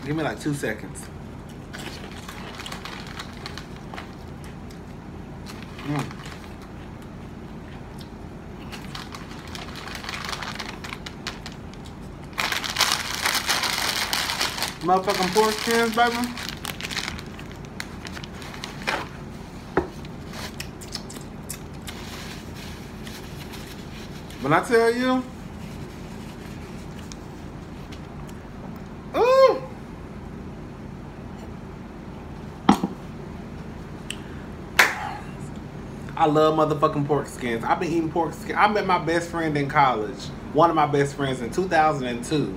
Give me like 2 seconds. Motherfucking pork skins, baby. When I tell you, ooh, I love motherfucking pork skins. I've been eating pork skins. I met my best friend in college, one of my best friends in 2002.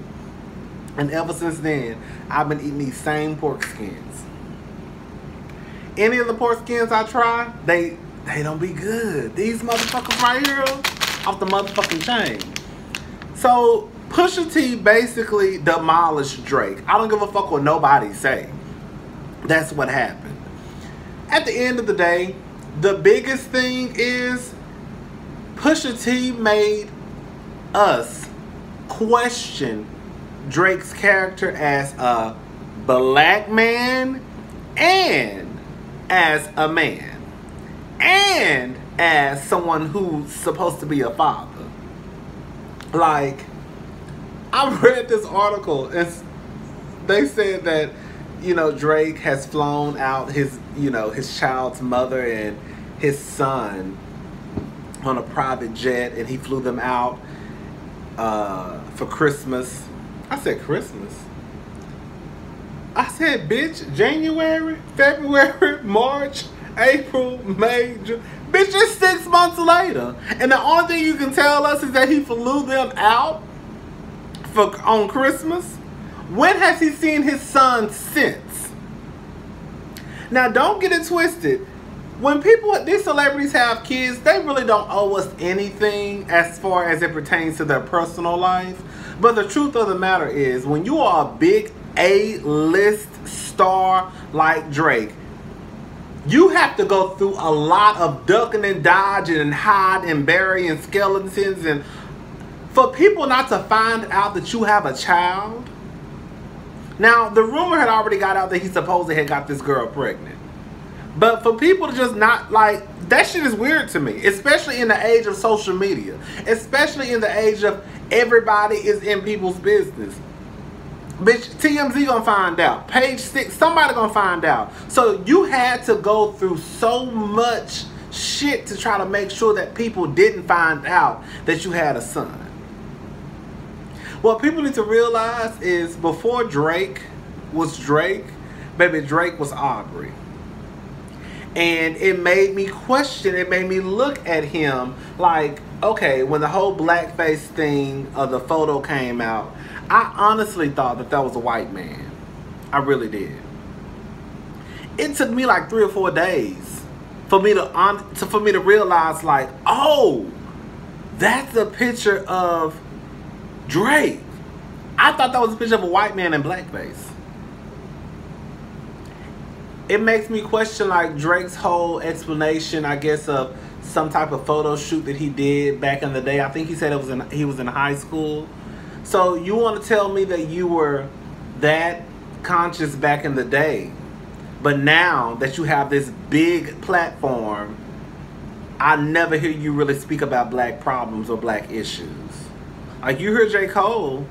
And ever since then, I've been eating these same pork skins. Any of the pork skins I try, they don't be good. These motherfuckers right here, off the motherfucking chain. So, Pusha T basically demolished Drake. I don't give a fuck what nobody say. That's what happened. At the end of the day, the biggest thing is Pusha T made us question Drake's character as a black man and as a man and as someone who's supposed to be a father. Like, I read this article and they said that, you know, Drake has flown out his, you know, his child's mother and his son on a private jet, and he flew them out for Christmas. I said Christmas. I said, bitch, January, February, March, April, May, June. Bitch, it's 6 months later. And the only thing you can tell us is that he flew them out on Christmas. When has he seen his son since? Now, don't get it twisted. When people, these celebrities have kids, they really don't owe us anything as far as it pertains to their personal life. But the truth of the matter is, when you are a big A-list star like Drake, you have to go through a lot of ducking and dodging and hiding and burying skeletons. And for people not to find out that you have a child. Now, the rumor had already got out that he supposedly had got this girl pregnant. But for people to just not, like, that shit is weird to me. Especially in the age of social media. Especially in the age of everybody is in people's business. Bitch, TMZ gonna find out. Page 6, somebody gonna find out. So you had to go through so much shit to try to make sure that people didn't find out that you had a son. What people need to realize is before Drake was Drake, baby, Drake was Aubrey. And it made me question, it made me look at him like, okay, when the whole blackface thing of the photo came out, I honestly thought that that was a white man. I really did. It took me like 3 or 4 days for me to realize, like, oh, that's a picture of Drake. I thought that was a picture of a white man in blackface. It makes me question, like, Drake's whole explanation, I guess, of some type of photo shoot that he did back in the day. I think he said he was in high school. So you want to tell me that you were that conscious back in the day, but now that you have this big platform, I never hear you really speak about black problems or black issues. Like, you hear J. Cole,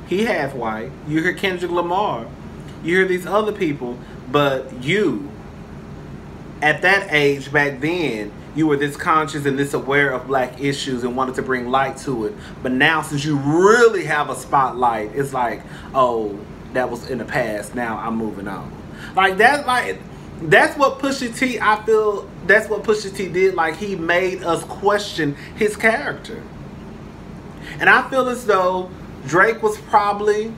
he half white. You hear Kendrick Lamar. You hear these other people. But you, at that age back then, you were this conscious and this aware of black issues and wanted to bring light to it. But now, since you really have a spotlight, it's like, oh, that was in the past. Now I'm moving on. Like, that's what Pusha T, I feel, that's what Pusha T did. Like, he made us question his character. And I feel as though Drake was probably...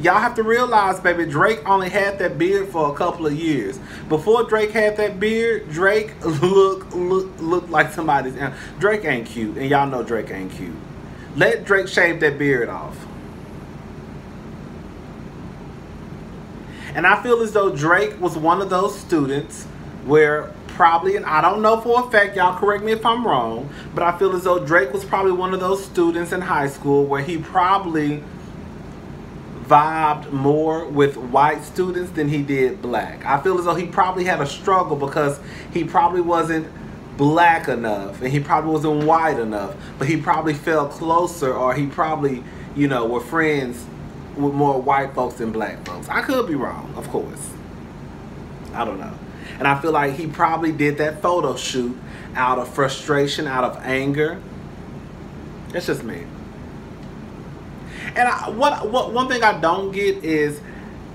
Y'all have to realize, baby, Drake only had that beard for a couple of years. Before Drake had that beard, Drake looked like somebody's... Drake ain't cute, and y'all know Drake ain't cute. Let Drake shave that beard off. And I feel as though Drake was one of those students where probably, and I don't know for a fact, y'all correct me if I'm wrong, but I feel as though Drake was probably one of those students in high school where he probably vibed more with white students than he did black. I feel as though he probably had a struggle because he probably wasn't black enough and he probably wasn't white enough, but he probably felt closer, or he probably, you know, were friends with more white folks than black folks. I could be wrong, of course. I don't know. And I feel like he probably did that photo shoot out of frustration, out of anger. That's just me. And one thing I don't get is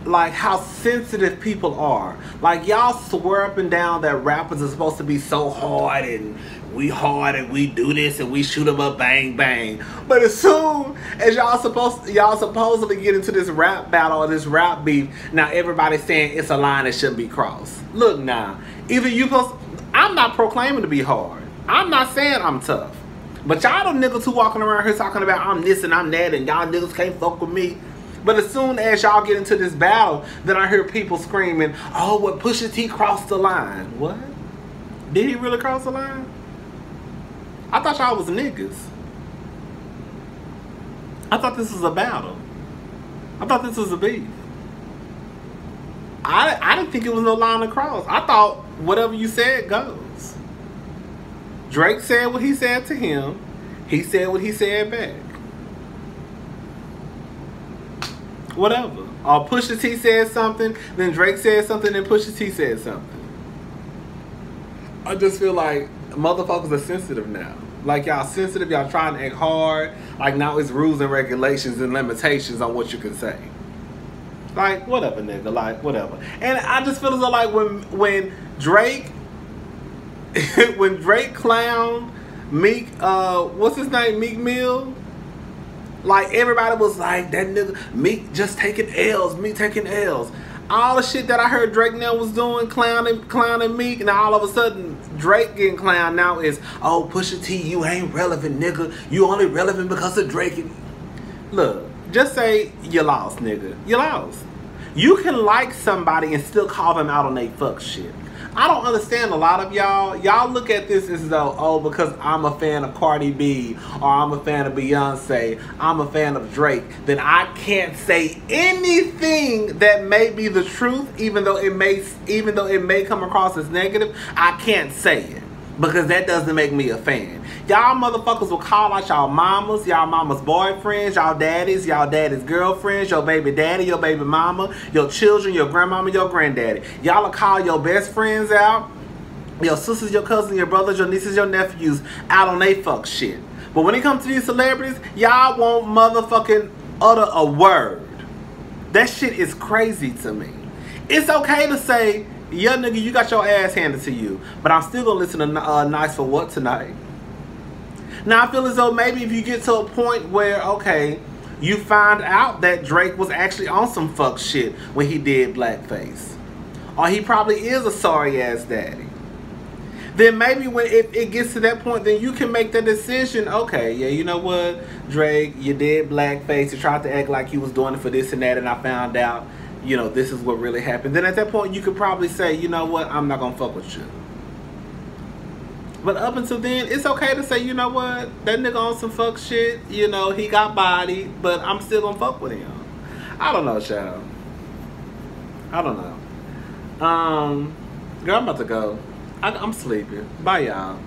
like how sensitive people are. Like y'all swear up and down that rappers are supposed to be so hard and we do this and we shoot them up bang bang. But as soon as y'all supposedly get into this rap battle or this rap beef, now everybody's saying it's a line that shouldn't be crossed. Look now, I'm not proclaiming to be hard. I'm not saying I'm tough. But y'all the niggas who walking around here talking about I'm this and I'm that and y'all niggas can't fuck with me. But as soon as y'all get into this battle, then I hear people screaming, oh, what Pusha T crossed the line. What? Did he really cross the line? I thought y'all was niggas. I thought this was a battle. I thought this was a beef. I didn't think it was no line to cross. I thought whatever you said goes. Drake said what he said to him. He said what he said back. Whatever. Or Pusha T said something, then Drake said something, then Pusha T said something. I just feel like motherfuckers are sensitive now. Like y'all sensitive, y'all trying to act hard. Like now it's rules and regulations and limitations on what you can say. Like whatever, nigga. Like whatever. And I just feel as though like when Drake when Drake clowned Meek, what's his name, Meek Mill, like everybody was like, that nigga Meek just taking L's, Meek taking L's. All the shit that I heard Drake now was doing, clowning Meek, and all of a sudden Drake getting clowned now is, oh, Pusha T, you ain't relevant, nigga. You only relevant because of Drake. Look, just say you lost, nigga. You lost. You can like somebody and still call them out on they fuck shit. I don't understand a lot of y'all. Y'all look at this as though, oh, because I'm a fan of Cardi B or I'm a fan of Beyonce, I'm a fan of Drake, then I can't say anything that may be the truth, even though it may come across as negative. I can't say it because that doesn't make me a fan. Y'all motherfuckers will call out y'all mamas, y'all mama's boyfriends, y'all daddies girlfriends, your baby daddy, your baby mama, your children, your grandmama, your granddaddy. Y'all will call your best friends out, your sisters, your cousins, your brothers, your nieces, your nephews out on they fuck shit. But when it comes to these celebrities, y'all won't motherfucking utter a word. That shit is crazy to me. It's okay to say, yeah, nigga, you got your ass handed to you, but I'm still gonna listen to Nice for What tonight. Now, I feel as though maybe if you get to a point where, okay, you find out that Drake was actually on some fuck shit when he did blackface, or he probably is a sorry-ass daddy, then maybe when it gets to that point, then you can make the decision, okay, yeah, you know what, Drake, you did blackface, you tried to act like you was doing it for this and that, and I found out, you know, this is what really happened. Then at that point, you could probably say, you know what, I'm not gonna fuck with you. But up until then, it's okay to say, you know what, that nigga on some fuck shit, you know, he got body, but I'm still gonna fuck with him. I don't know, child. I don't know. Girl, I'm about to go. I'm sleepy. Bye, y'all.